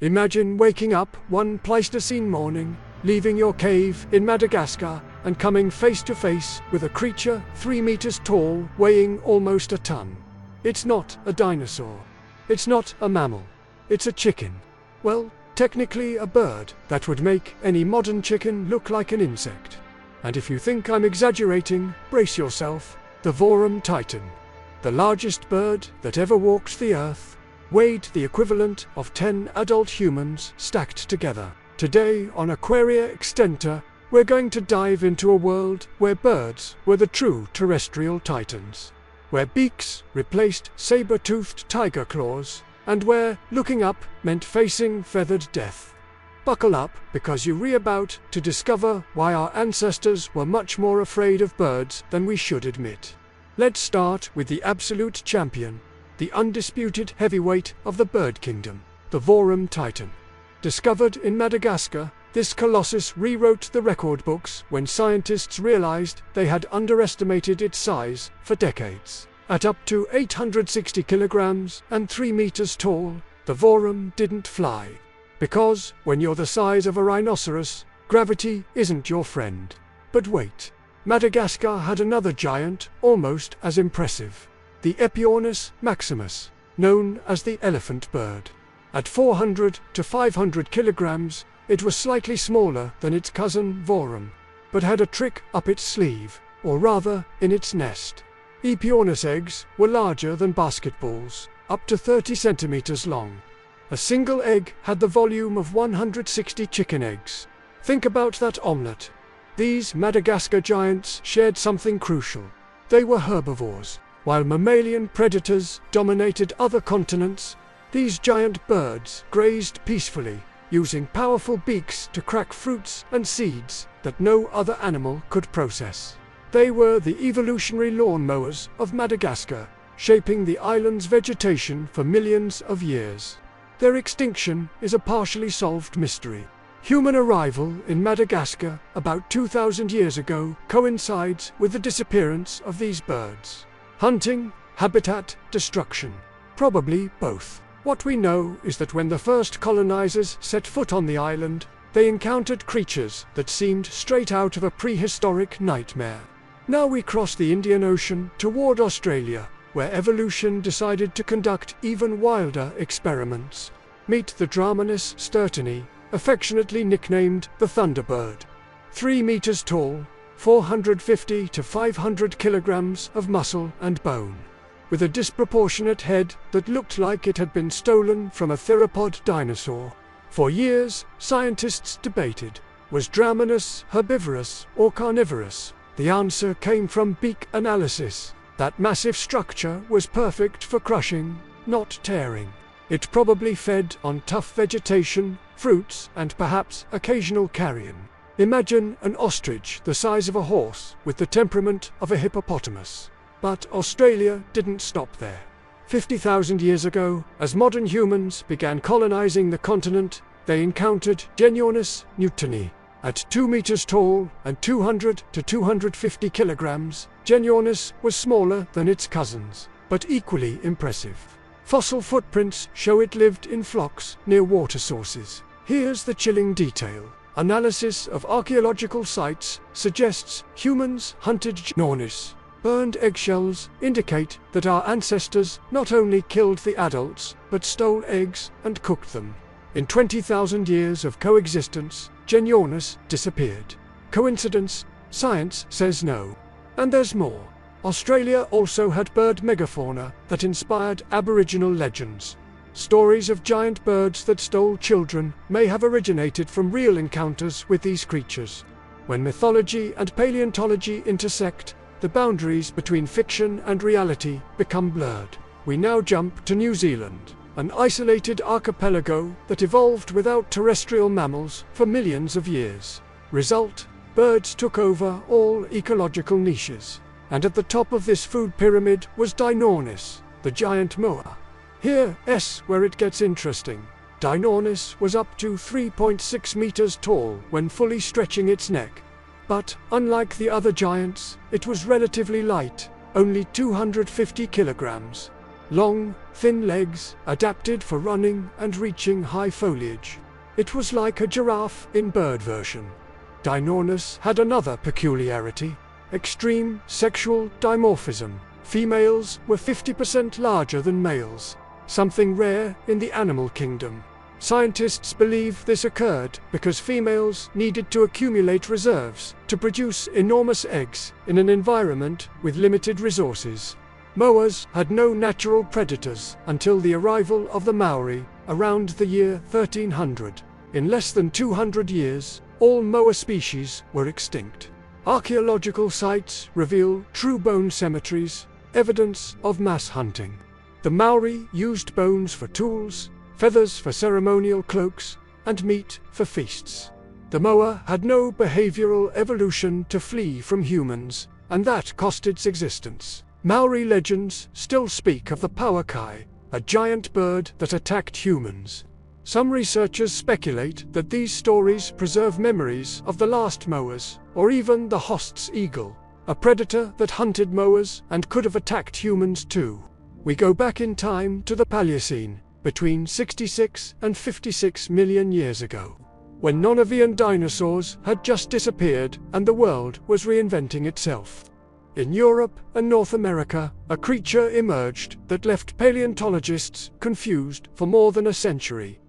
Imagine waking up one Pleistocene morning, leaving your cave in Madagascar, and coming face to face with a creature 3 meters tall, weighing almost a ton. It's not a dinosaur. It's not a mammal. It's a chicken. Well, technically a bird that would make any modern chicken look like an insect. And if you think I'm exaggerating, brace yourself. The Vorum titan, the largest bird that ever walked the earth, weighed the equivalent of 10 adult humans stacked together. Today on Aquaria Extenta, we're going to dive into a world where birds were the true terrestrial titans, where beaks replaced saber-toothed tiger claws, and where looking up meant facing feathered death. Buckle up, because you're about to discover why our ancestors were much more afraid of birds than we should admit. Let's start with the absolute champion, the undisputed heavyweight of the bird kingdom, the Vorum titan. Discovered in Madagascar, this colossus rewrote the record books when scientists realized they had underestimated its size for decades. At up to 860 kilograms and 3 meters tall, the Vorum didn't fly. Because when you're the size of a rhinoceros, gravity isn't your friend. But wait, Madagascar had another giant almost as impressive, the Epiornis maximus, known as the elephant bird. At 400 to 500 kilograms, it was slightly smaller than its cousin Vorum, but had a trick up its sleeve, or rather in its nest. Epiornis eggs were larger than basketballs, up to 30 centimeters long. A single egg had the volume of 160 chicken eggs. Think about that omelette. These Madagascar giants shared something crucial. They were herbivores. While mammalian predators dominated other continents, these giant birds grazed peacefully, using powerful beaks to crack fruits and seeds that no other animal could process. They were the evolutionary lawnmowers of Madagascar, shaping the island's vegetation for millions of years. Their extinction is a partially solved mystery. Human arrival in Madagascar about 2,000 years ago coincides with the disappearance of these birds. Hunting, habitat destruction. Probably both. What we know is that when the first colonizers set foot on the island, they encountered creatures that seemed straight out of a prehistoric nightmare. Now we cross the Indian Ocean toward Australia, where evolution decided to conduct even wilder experiments. Meet the Dramanis sturtoni, affectionately nicknamed the Thunderbird. 3 meters tall, 450 to 500 kilograms of muscle and bone. With a disproportionate head that looked like it had been stolen from a theropod dinosaur. For years, scientists debated, was Dramanis herbivorous or carnivorous? The answer came from beak analysis. That massive structure was perfect for crushing, not tearing. It probably fed on tough vegetation, fruits, and perhaps occasional carrion. Imagine an ostrich the size of a horse with the temperament of a hippopotamus. But Australia didn't stop there. 50,000 years ago, as modern humans began colonizing the continent, they encountered Genyornis newtoni. At 2 meters tall and 200 to 250 kilograms, Genyornis was smaller than its cousins, but equally impressive. Fossil footprints show it lived in flocks near water sources. Here's the chilling detail. Analysis of archaeological sites suggests humans hunted Genyornis. Burned eggshells indicate that our ancestors not only killed the adults, but stole eggs and cooked them. In 20,000 years of coexistence, Genyornis disappeared. Coincidence? Science says no. And there's more. Australia also had bird megafauna that inspired Aboriginal legends. Stories of giant birds that stole children may have originated from real encounters with these creatures. When mythology and paleontology intersect, the boundaries between fiction and reality become blurred. We now jump to New Zealand, an isolated archipelago that evolved without terrestrial mammals for millions of years. Result: birds took over all ecological niches. And at the top of this food pyramid was Dinornis, the giant moa. Here's where it gets interesting. Dinornis was up to 3.6 meters tall when fully stretching its neck. But, unlike the other giants, it was relatively light, only 250 kilograms. Long, thin legs, adapted for running and reaching high foliage. It was like a giraffe in bird version. Dinornis had another peculiarity: extreme sexual dimorphism. Females were 50% larger than males, something rare in the animal kingdom. Scientists believe this occurred because females needed to accumulate reserves to produce enormous eggs in an environment with limited resources. Moas had no natural predators until the arrival of the Maori around the year 1300. In less than 200 years, all moa species were extinct. Archaeological sites reveal true bone cemeteries, evidence of mass hunting. The Maori used bones for tools, feathers for ceremonial cloaks, and meat for feasts. The moa had no behavioral evolution to flee from humans, and that cost its existence. Maori legends still speak of the Pauakai, a giant bird that attacked humans. Some researchers speculate that these stories preserve memories of the last moas, or even the host's eagle, a predator that hunted moas and could have attacked humans too. We go back in time to the Paleocene, between 66 and 56 million years ago, when non-avian dinosaurs had just disappeared and the world was reinventing itself. In Europe and North America, a creature emerged that left paleontologists confused for more than a century.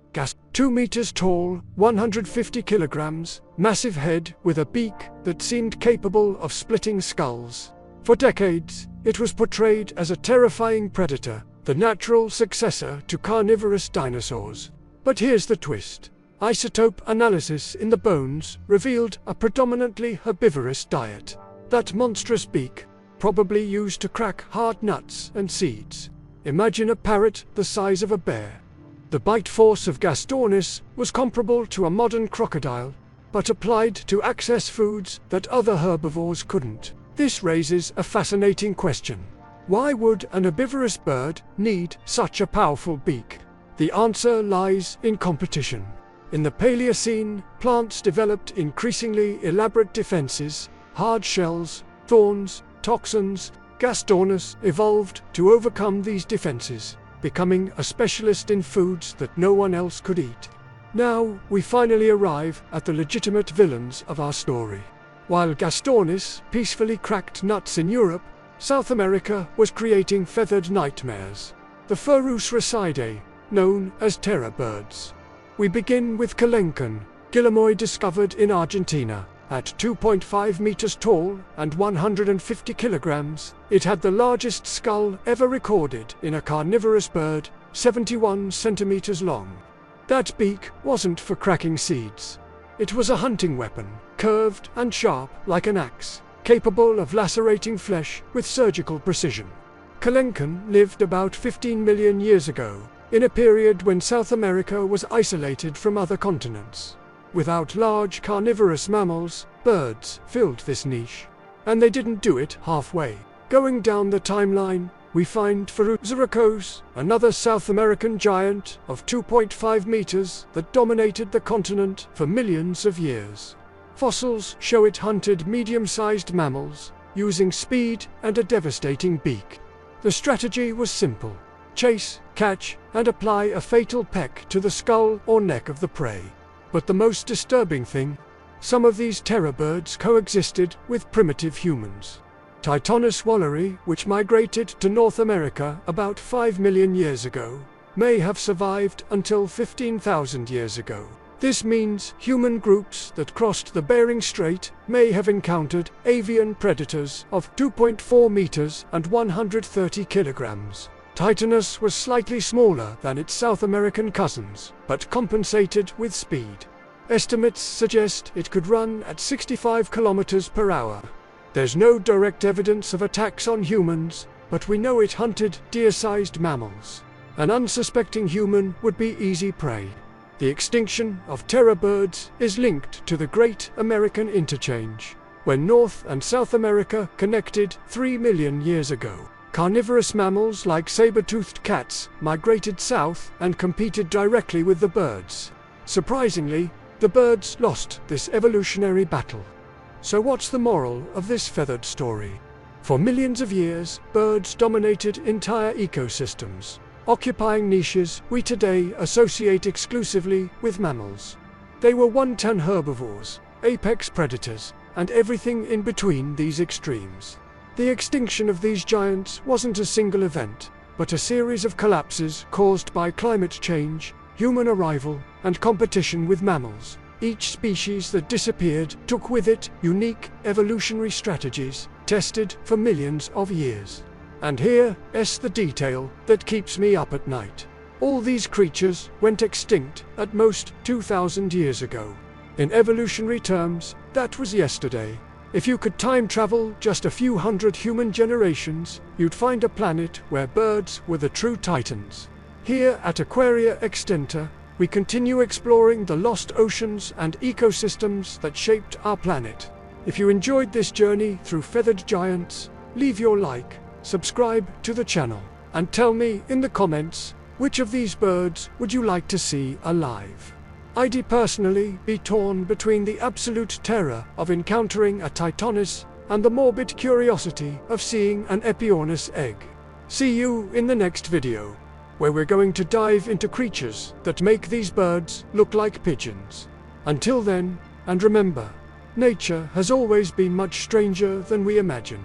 2 meters tall, 150 kilograms, massive head with a beak that seemed capable of splitting skulls. For decades, it was portrayed as a terrifying predator, the natural successor to carnivorous dinosaurs. But here's the twist. Isotope analysis in the bones revealed a predominantly herbivorous diet. That monstrous beak, probably used to crack hard nuts and seeds. Imagine a parrot the size of a bear. The bite force of Gastornis was comparable to a modern crocodile, but applied to access foods that other herbivores couldn't. This raises a fascinating question. Why would an herbivorous bird need such a powerful beak? The answer lies in competition. In the Paleocene, plants developed increasingly elaborate defenses, hard shells, thorns, toxins. Gastornis evolved to overcome these defenses, becoming a specialist in foods that no one else could eat. Now we finally arrive at the legitimate villains of our story. While Gastornis peacefully cracked nuts in Europe, South America was creating feathered nightmares. The Furus racidae, known as terror birds. We begin with Kelenken, Guillemot discovered in Argentina. At 2.5 meters tall and 150 kilograms, it had the largest skull ever recorded in a carnivorous bird, 71 centimeters long. That beak wasn't for cracking seeds. It was a hunting weapon, curved and sharp like an axe, capable of lacerating flesh with surgical precision. Kelenken lived about 15 million years ago, in a period when South America was isolated from other continents. Without large carnivorous mammals, birds filled this niche. And they didn't do it halfway. Going down the timeline, we find Phaerosaurus, another South American giant of 2.5 meters that dominated the continent for millions of years. Fossils show it hunted medium-sized mammals, using speed and a devastating beak. The strategy was simple: chase, catch, and apply a fatal peck to the skull or neck of the prey. But the most disturbing thing, some of these terror birds coexisted with primitive humans. Tithonus walleri, which migrated to North America about 5 million years ago, may have survived until 15,000 years ago. This means human groups that crossed the Bering Strait may have encountered avian predators of 2.4 meters and 130 kilograms. Titanus was slightly smaller than its South American cousins, but compensated with speed. Estimates suggest it could run at 65 kilometers per hour. There's no direct evidence of attacks on humans, but we know it hunted deer-sized mammals. An unsuspecting human would be easy prey. The extinction of terror birds is linked to the Great American Interchange, when North and South America connected 3 million years ago. Carnivorous mammals like saber-toothed cats migrated south and competed directly with the birds. Surprisingly, the birds lost this evolutionary battle. So what's the moral of this feathered story? For millions of years, birds dominated entire ecosystems, occupying niches we today associate exclusively with mammals. They were one-ton herbivores, apex predators, and everything in between these extremes. The extinction of these giants wasn't a single event, but a series of collapses caused by climate change, human arrival, and competition with mammals. Each species that disappeared took with it unique evolutionary strategies tested for millions of years. And here's the detail that keeps me up at night. All these creatures went extinct at most 2,000 years ago. In evolutionary terms, that was yesterday. If you could time travel just a few hundred human generations, you'd find a planet where birds were the true titans. Here at Aquaria Extenta, we continue exploring the lost oceans and ecosystems that shaped our planet. If you enjoyed this journey through feathered giants, leave your like, subscribe to the channel, and tell me in the comments, which of these birds would you like to see alive? I'd personally be torn between the absolute terror of encountering a Titanus and the morbid curiosity of seeing an Epiornis egg. See you in the next video, where we're going to dive into creatures that make these birds look like pigeons. Until then, and remember, nature has always been much stranger than we imagine.